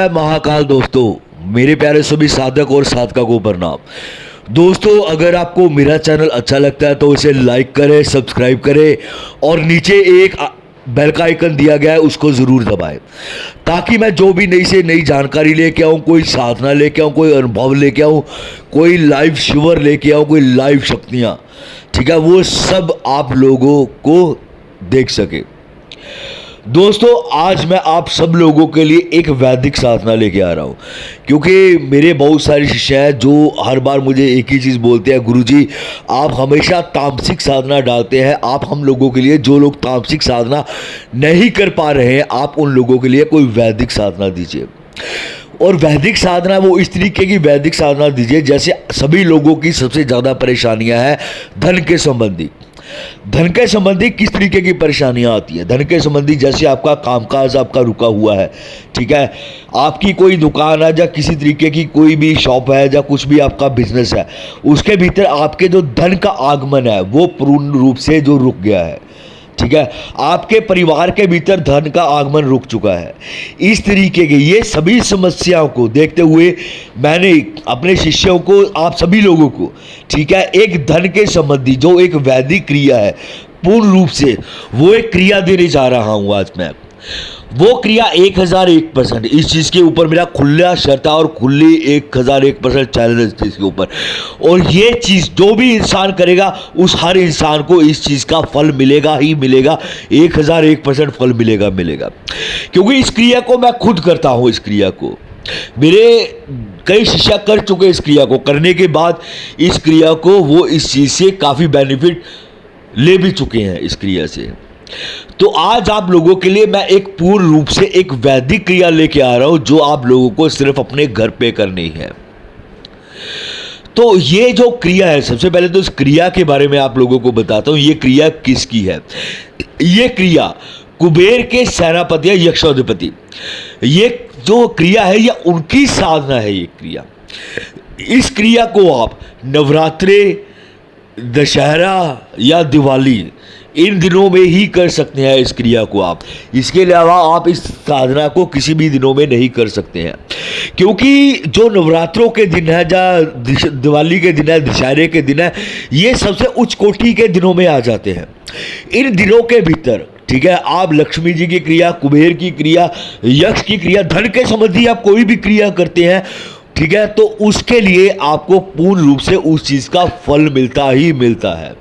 जय महाकाल। दोस्तों, मेरे प्यारे सभी साधक और साधका को प्रणाम। दोस्तों, अगर आपको मेरा चैनल अच्छा लगता है तो इसे लाइक करें, सब्सक्राइब करें और नीचे एक बेल का आइकन दिया गया है, उसको ज़रूर दबाएं ताकि मैं जो भी नई से नई जानकारी लेके आऊँ, कोई साधना लेके आऊँ, कोई अनुभव लेके आऊँ, कोई लाइव शिविर लेके आऊँ, कोई लाइव शक्तियाँ, ठीक है, वो सब आप लोगों को देख सके। दोस्तों, आज मैं आप सब लोगों के लिए एक वैदिक साधना लेके आ रहा हूँ, क्योंकि मेरे बहुत सारे शिष्य हैं जो हर बार मुझे एक ही चीज़ बोलते हैं, गुरुजी आप हमेशा तामसिक साधना डालते हैं, आप हम लोगों के लिए, जो लोग तामसिक साधना नहीं कर पा रहे हैं, आप उन लोगों के लिए कोई वैदिक साधना दीजिए। और वैदिक साधना वो इस तरीके की वैदिक साधना दीजिए जैसे सभी लोगों की सबसे ज़्यादा परेशानियां हैं धन के संबंधी। धन के संबंधी किस तरीके की परेशानियां आती है? धन के संबंधी जैसे आपका कामकाज आपका रुका हुआ है, ठीक है, आपकी कोई दुकान है या किसी तरीके की कोई भी शॉप है या कुछ भी आपका बिजनेस है, उसके भीतर आपके जो धन का आगमन है वो पूर्ण रूप से जो रुक गया है, ठीक है, आपके परिवार के भीतर धन का आगमन रुक चुका है। इस तरीके के ये सभी समस्याओं को देखते हुए मैंने अपने शिष्यों को, आप सभी लोगों को, ठीक है, एक धन के संबंधी जो एक वैदिक क्रिया है, पूर्ण रूप से वो एक क्रिया देने जा रहा हूँ आज मैं। वो क्रिया 1001%, इस चीज़ के ऊपर मेरा खुला शर्त और खुली 1001% चैलेंज है इसके ऊपर। और ये चीज़ जो भी इंसान करेगा उस हर इंसान को इस चीज़ का फल मिलेगा ही मिलेगा, 1001% फल मिलेगा क्योंकि इस क्रिया को मैं खुद करता हूँ। इस क्रिया को मेरे कई शिष्य कर चुके, इस क्रिया को करने के बाद इस क्रिया को वो इस चीज़ से काफ़ी बेनिफिट ले भी चुके हैं इस क्रिया से। तो आज आप लोगों के लिए मैं एक पूर्ण रूप से एक वैदिक क्रिया लेके आ रहा हूं जो आप लोगों को सिर्फ अपने घर पे करनी है। तो ये जो क्रिया है, सबसे पहले तो इस क्रिया के बारे में आप लोगों को बताता हूं। ये क्रिया किसकी है? ये क्रिया कुबेर के सेनापति या यक्षाधिपति, ये जो क्रिया है ये उनकी साधना है। ये क्रिया, इस क्रिया को आप नवरात्रे, दशहरा या दिवाली इन दिनों में ही कर सकते हैं इस क्रिया को आप। इसके अलावा आप इस साधना को किसी भी दिनों में नहीं कर सकते हैं, क्योंकि जो नवरात्रों के दिन है या दिवाली के दिन है, दशहरे के दिन है, ये सबसे उच्च कोटि के दिनों में आ जाते हैं। इन दिनों के भीतर, ठीक है, आप लक्ष्मी जी की क्रिया, कुबेर की क्रिया, यक्ष की क्रिया, धन के संबंधी आप कोई भी क्रिया करते हैं, ठीक है, तो उसके लिए आपको पूर्ण रूप से उस चीज़ का फल मिलता ही मिलता है।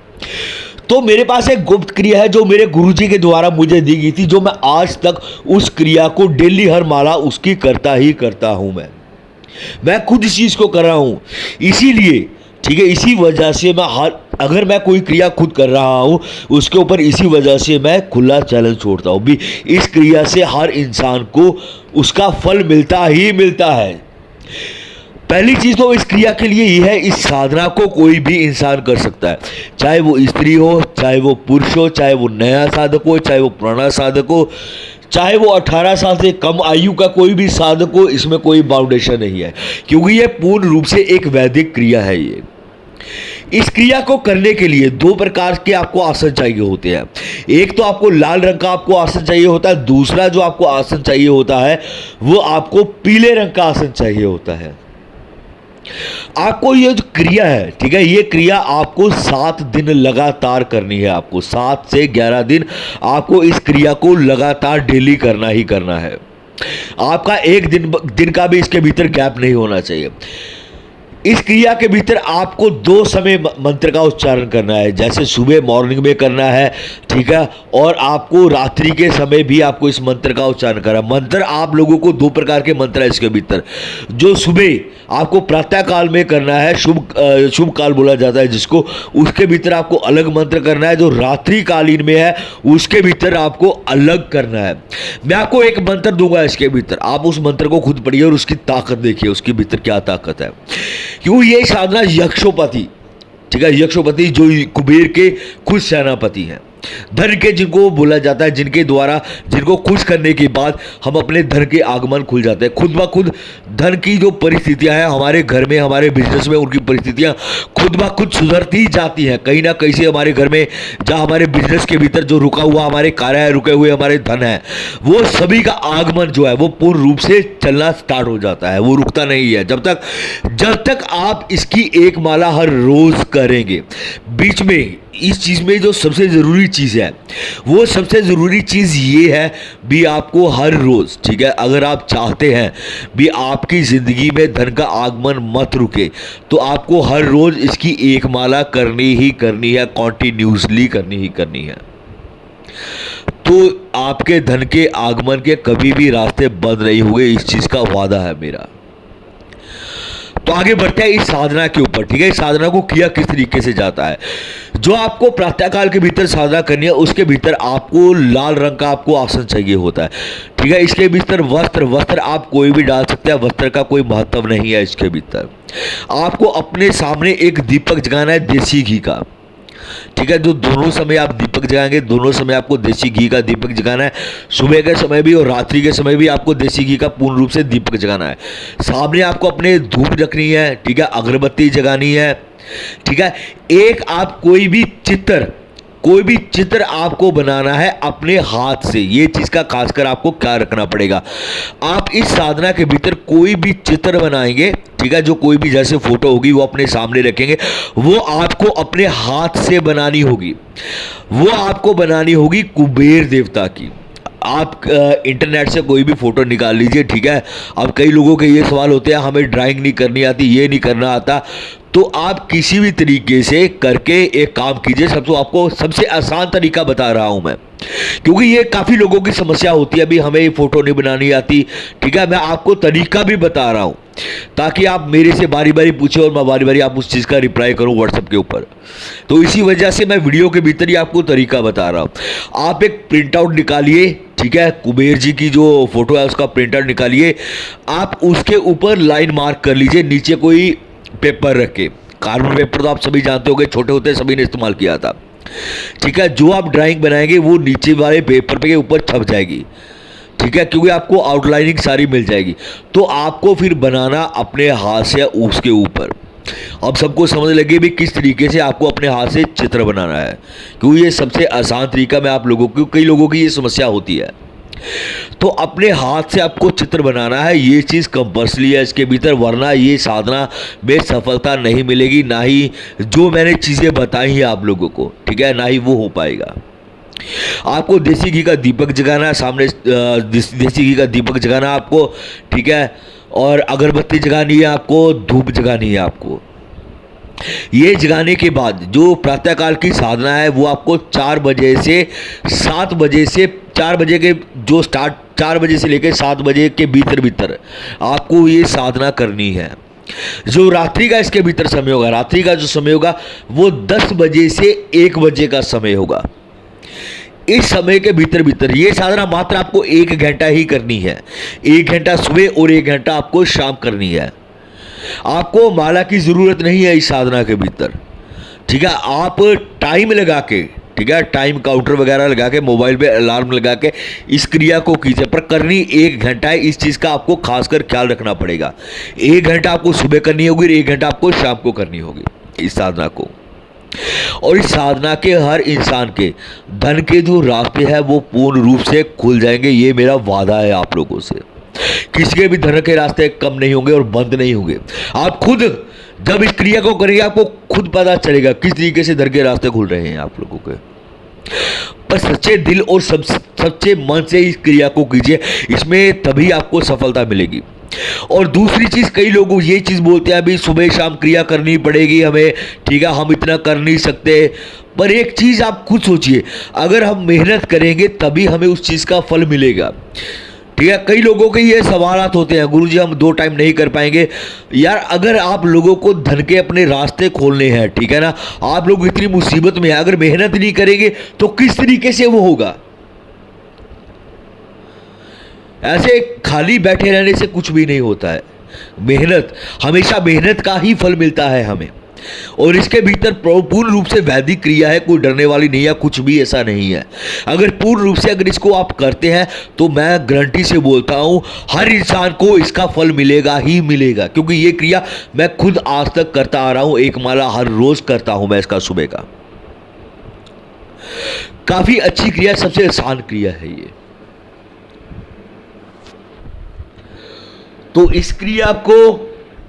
तो मेरे पास एक गुप्त क्रिया है जो मेरे गुरुजी के द्वारा मुझे दी गई थी, जो मैं आज तक उस क्रिया को डेली हर माला उसकी करता ही करता हूं। मैं खुद इस चीज़ को कर रहा हूं, इसीलिए, ठीक है, इसी वजह से मैं अगर मैं कोई क्रिया खुद कर रहा हूं उसके ऊपर, इसी वजह से मैं खुला चैलेंज छोड़ता हूं भी। इस क्रिया से हर इंसान को उसका फल मिलता ही मिलता है। पहली चीज़ तो इस क्रिया के लिए यह है, इस साधना को कोई भी इंसान कर सकता है, चाहे वो स्त्री हो, चाहे वो पुरुष हो, चाहे वो नया साधक हो, चाहे वो पुराना साधक हो, चाहे वो 18 साल से कम आयु का कोई भी साधक हो, इसमें कोई बाउंडेशन नहीं है, क्योंकि ये पूर्ण रूप से एक वैदिक क्रिया है। ये इस क्रिया को करने के लिए दो प्रकार के आपको आसन चाहिए होते हैं। एक तो आपको लाल रंग का आपको आसन चाहिए होता है, दूसरा जो आपको आसन चाहिए होता है वो आपको पीले रंग का आसन चाहिए होता है। आपको ये जो क्रिया है, ठीक है, ये क्रिया आपको 7 दिन लगातार करनी है। आपको 7 से 11 दिन आपको इस क्रिया को लगातार डेली करना ही करना है। आपका एक दिन का भी इसके भीतर गैप नहीं होना चाहिए। इस क्रिया के भीतर आपको 2 समय मंत्र का उच्चारण करना है, जैसे सुबह मॉर्निंग में करना है, ठीक है, और आपको रात्रि के समय भी आपको इस मंत्र का उच्चारण करना है। मंत्र आप लोगों को 2 प्रकार के मंत्र है इसके भीतर। जो सुबह आपको प्रातः काल में करना है, शुभ काल बोला जाता है जिसको, उसके भीतर आपको अलग मंत्र करना है। जो रात्रि कालीन में है उसके भीतर आपको अलग करना है। मैं आपको एक मंत्र दूंगा इसके भीतर, आप उस मंत्र को खुद पढ़िए और उसकी ताकत देखिए, उसके भीतर क्या ताकत है। क्यों? ये साधना यक्षोपति, ठीक है, यक्षोपति जो कुबेर के खुद सेनापति हैं, धन के जिनको बोला जाता है, जिनके द्वारा जिनको खुश करने के बाद हम अपने धन के आगमन खुल जाते हैं। खुद ब खुद धन की जो परिस्थितियां हैं हमारे घर में, हमारे बिजनेस में, उनकी परिस्थितियां खुद ब खुद सुधरती जाती हैं। कहीं ना कहीं से हमारे घर में, जहां हमारे बिजनेस के भीतर जो रुका हुआ हमारे कार्य है, रुके हुए हमारे धन है, वो सभी का आगमन जो है वो पूर्ण रूप से चलना स्टार्ट हो जाता है। वो रुकता नहीं है जब तक आप इसकी एक माला हर रोज करेंगे। बीच में इस चीज में जो सबसे जरूरी चीज है, वो सबसे जरूरी चीज ये है भी आपको हर रोज, ठीक है, अगर आप चाहते हैं भी आपकी जिंदगी में धन का आगमन मत रुके, तो आपको हर रोज इसकी एक माला करनी ही करनी है, कॉन्टिन्यूसली करनी ही करनी है। तो आपके धन के आगमन के कभी भी रास्ते बंद नहीं हुए, इस चीज का वादा है मेरा। तो आगे बढ़ते हैं इस साधना के ऊपर, ठीक है। इस साधना को किया किस तरीके से जाता है। जो आपको प्रातःकाल के भीतर साधना करनी है, उसके भीतर आपको लाल रंग का आपको आसन चाहिए होता है, ठीक है। इसके भीतर वस्त्र आप कोई भी डाल सकते हैं, वस्त्र का कोई महत्व नहीं है। इसके भीतर आपको अपने सामने एक दीपक जगाना है देसी घी का, ठीक है। जो दोनों समय आप दीपक जगाएंगे, दोनों समय आपको देसी घी का दीपक जगाना है। सुबह के समय भी और रात्रि के समय भी आपको देसी घी का पूर्ण रूप से दीपक जगाना है। सामने आपको अपने धूप रखनी है, ठीक है, अगरबत्ती जगानी है, ठीक है। एक आप कोई भी चित्र आपको बनाना है अपने हाथ से। ये चीज का खासकर आपको क्या रखना पड़ेगा, आप इस साधना के भीतर कोई भी चित्र बनाएंगे, ठीक है, जो कोई भी जैसे फोटो होगी वो अपने सामने रखेंगे, वो आपको अपने हाथ से बनानी होगी। वो आपको बनानी होगी कुबेर देवता की। आप इंटरनेट से कोई भी फोटो निकाल लीजिए, ठीक है। अब कई लोगों के ये सवाल होते हैं हमें ड्राइंग नहीं करनी आती, ये नहीं करना आता, तो आप किसी भी तरीके से करके एक काम कीजिए। आपको सबसे आसान तरीका बता रहा हूं मैं, क्योंकि ये काफ़ी लोगों की समस्या होती है, अभी हमें ये फोटो नहीं बनानी आती, ठीक है। मैं आपको तरीका भी बता रहा हूं ताकि आप मेरे से बारी बारी पूछे और मैं बारी बारी आप उस चीज़ का रिप्लाई करूं व्हाट्सएप के ऊपर। तो इसी वजह से मैं वीडियो के भीतर ही आपको तरीका बता रहा हूं। आप एक प्रिंट आउट निकालिए, ठीक है, कुबेर जी की जो फोटो है उसका प्रिंट आउट निकालिए। आप उसके ऊपर लाइन मार्क कर लीजिए, नीचे कोई पेपर रख के। कार्बन पेपर तो आप सभी जानते होंगे, छोटे होते सभी ने इस्तेमाल किया था, ठीक है। जो आप ड्राइंग बनाएंगे वो नीचे वाले पेपर पे के ऊपर छप जाएगी, ठीक है, क्योंकि आपको आउटलाइनिंग सारी मिल जाएगी। तो आपको फिर बनाना अपने हाथ से उसके ऊपर। अब सबको समझ लगे भी किस तरीके से आपको अपने हाथ से चित्र बनाना है, क्योंकि ये सबसे आसान तरीका मैं आप लोगों को, कई लोगों की ये समस्या होती है। तो अपने हाथ से आपको चित्र बनाना है, ये चीज़ कंपल्सरी है इसके भीतर, वरना ये साधना में सफलता नहीं मिलेगी, ना ही जो मैंने चीज़ें बताई हैं आप लोगों को, ठीक है, ना ही वो हो पाएगा। आपको देसी घी का दीपक जगाना है सामने, देसी घी का दीपक जगाना है आपको, ठीक है, और अगरबत्ती जगानी है आपको, धूप जगानी है आपको। ये जगाने के बाद जो प्रातःकाल की साधना है वो आपको 4 बजे से 7 बजे से 4 बजे के जो स्टार्ट 4 बजे से लेकर 7 बजे के भीतर आपको ये साधना करनी है। जो रात्रि का इसके भीतर समय होगा, रात्रि का जो समय होगा वो 10 बजे से 1 बजे का समय होगा। इस समय के भीतर ये साधना मात्र आपको 1 घंटा ही करनी है। 1 घंटा सुबह और 1 घंटा आपको शाम करनी है। आपको माला की ज़रूरत नहीं है इस साधना के भीतर, ठीक है। आप टाइम लगा के, ठीक है, टाइम काउंटर वगैरह लगा के, मोबाइल पे अलार्म लगा के इस क्रिया को कीजिए, पर करनी 1 घंटा है। इस चीज़ का आपको खासकर ख्याल रखना पड़ेगा। 1 घंटा आपको सुबह करनी होगी और 1 घंटा आपको शाम को करनी होगी इस साधना को। और इस साधना के हर इंसान के धन के जो रास्ते हैं वो पूर्ण रूप से खुल जाएंगे, ये मेरा वादा है आप लोगों से। किसी के भी धन के रास्ते कम नहीं होंगे और बंद नहीं होंगे। आप खुद जब इस क्रिया को करेंगे आपको खुद पता चलेगा किस तरीके से धन के रास्ते खुल रहे हैं आप लोगों के। पर सच्चे दिल और सच्चे मन से इस क्रिया को कीजिए, इसमें तभी आपको सफलता मिलेगी। और दूसरी चीज़, कई लोग ये चीज़ बोलते हैं अभी सुबह शाम क्रिया करनी पड़ेगी हमें, ठीक है, हम इतना कर नहीं सकते। पर एक चीज़ आप खुद सोचिए, अगर हम मेहनत करेंगे तभी हमें उस चीज़ का फल मिलेगा, ठीक है। कई लोगों के ये सवालात होते हैं, गुरुजी हम 2 टाइम नहीं कर पाएंगे। यार अगर आप लोगों को धन के अपने रास्ते खोलने हैं, ठीक है ना, आप लोग इतनी मुसीबत में हैं, अगर मेहनत नहीं करेंगे तो किस तरीके से वो होगा। ऐसे खाली बैठे रहने से कुछ भी नहीं होता है। मेहनत, हमेशा मेहनत का ही फल मिलता है हमें। और इसके भीतर पूर्ण रूप से वैदिक क्रिया है, कोई डरने वाली नहीं है, कुछ भी ऐसा नहीं है। अगर पूर्ण रूप से अगर इसको आप करते हैं तो मैं गारंटी से बोलता हूं हर इंसान को इसका फल मिलेगा ही मिलेगा, क्योंकि ये क्रिया मैं खुद आज तक करता आ रहा हूं। एक माला हर रोज करता हूं मैं इसका सुबह का। काफी अच्छी क्रिया, सबसे आसान क्रिया है ये। तो इस क्रिया को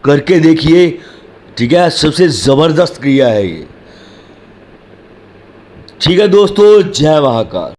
करके देखिए, ठीक है, सबसे जबरदस्त क्रिया है ये। ठीक है दोस्तों, जय महाकाल।